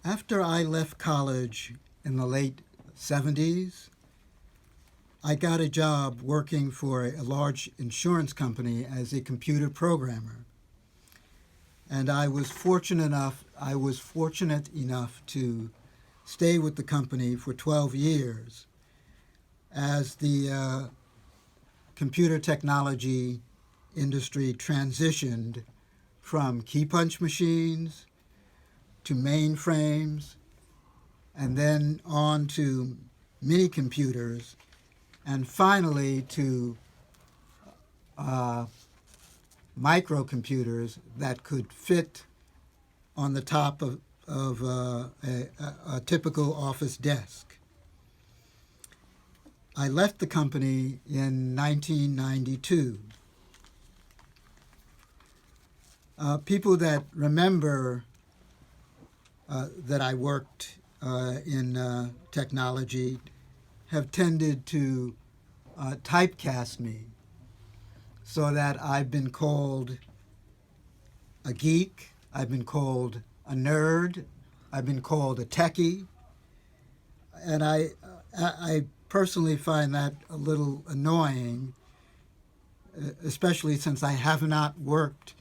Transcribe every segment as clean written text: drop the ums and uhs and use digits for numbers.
After I left college in the late 70s, I got a job working for a large insurance company as a computer programmer. And I was fortunate enough to stay with the company for 12 years as the computer technology industry transitioned from key punch machines to mainframes and then on to mini computers and finally to microcomputers that could fit on the top of a typical office desk. I left the company in 1992. People that remember that I worked in technology have tended to typecast me so that I've been called a geek, I've been called a nerd, I've been called a techie, and I personally find that a little annoying, especially since I have not worked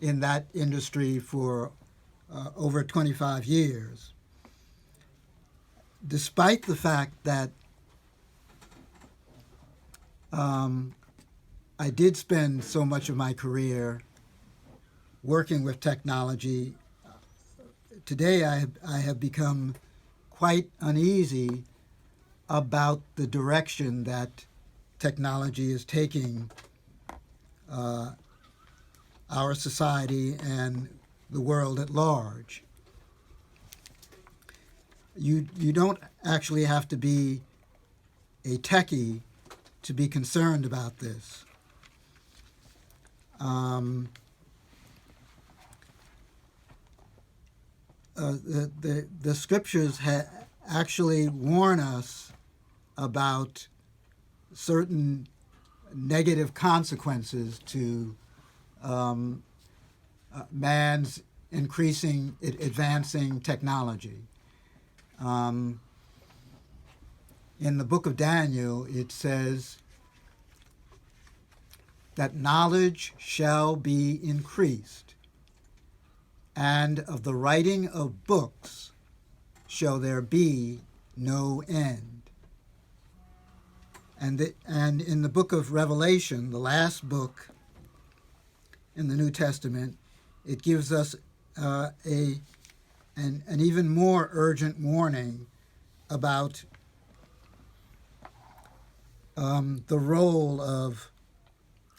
in that industry for over 25 years. Despite the fact that I did spend so much of my career working with technology, today I have become quite uneasy about the direction that technology is taking our society and the world at large. You don't actually have to be a techie to be concerned about this. The scriptures actually warn us about certain negative consequences to man's advancing technology. In the book of Daniel, it says that knowledge shall be increased, and of the writing of books shall there be no end. And in the book of Revelation, the last book in the New Testament, it gives us an even more urgent warning about the role of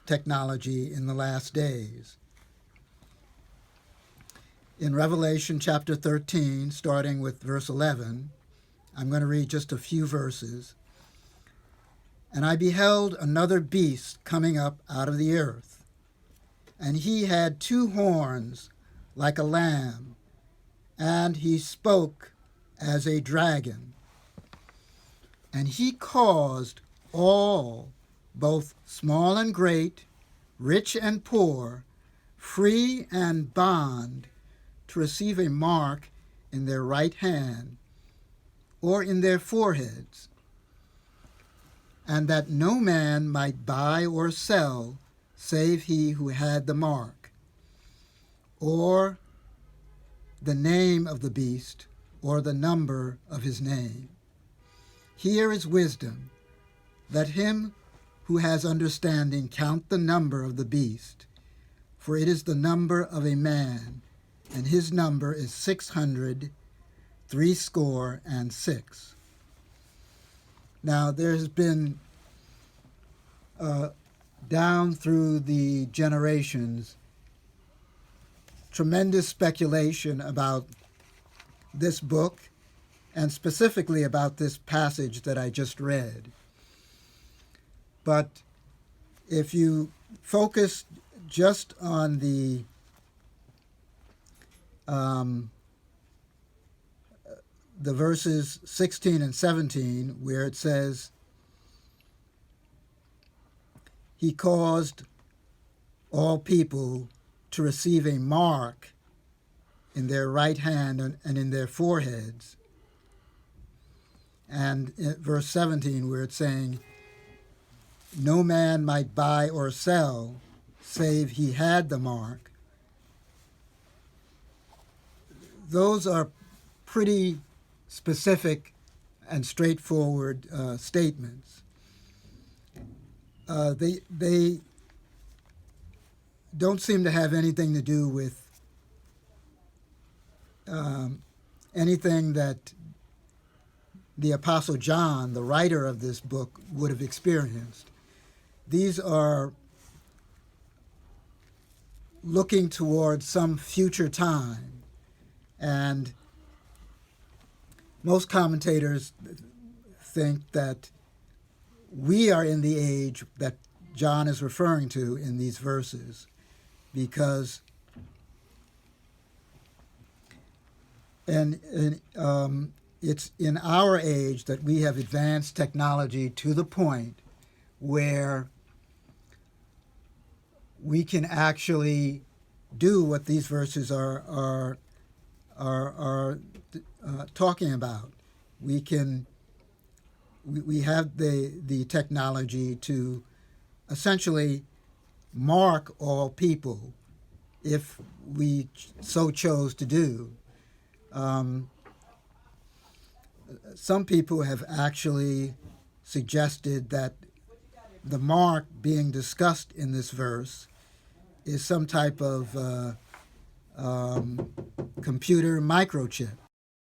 technology in the last days. In Revelation chapter 13, starting with verse 11, I'm going to read just a few verses. And I beheld another beast coming up out of the earth, and he had 2 horns like a lamb, and he spoke as a dragon. And he caused all, both small and great, rich and poor, free and bond, to receive a mark in their right hand or in their foreheads, and that no man might buy or sell save he who had the mark, or the name of the beast, or the number of his name. Here is wisdom. Let him who has understanding count the number of the beast, for it is the number of a man, and his number is 666. Now, there's been, down through the generations, tremendous speculation about this book, and specifically about this passage that I just read. But if you focus just on the verses 16 and 17, where it says, he caused all people to receive a mark in their right hand and in their foreheads. And in verse 17, where it's saying, no man might buy or sell save he had the mark. Those are pretty specific and straightforward statements. They don't seem to have anything to do with anything that the Apostle John, the writer of this book, would have experienced. These are looking towards some future time, and most commentators think that we are in the age that John is referring to in these verses, because it's in our age that we have advanced technology to the point where we can actually do what these verses are talking about. We have the technology to essentially mark all people if we so chose to do. Some people have actually suggested that the mark being discussed in this verse is some type of computer microchip.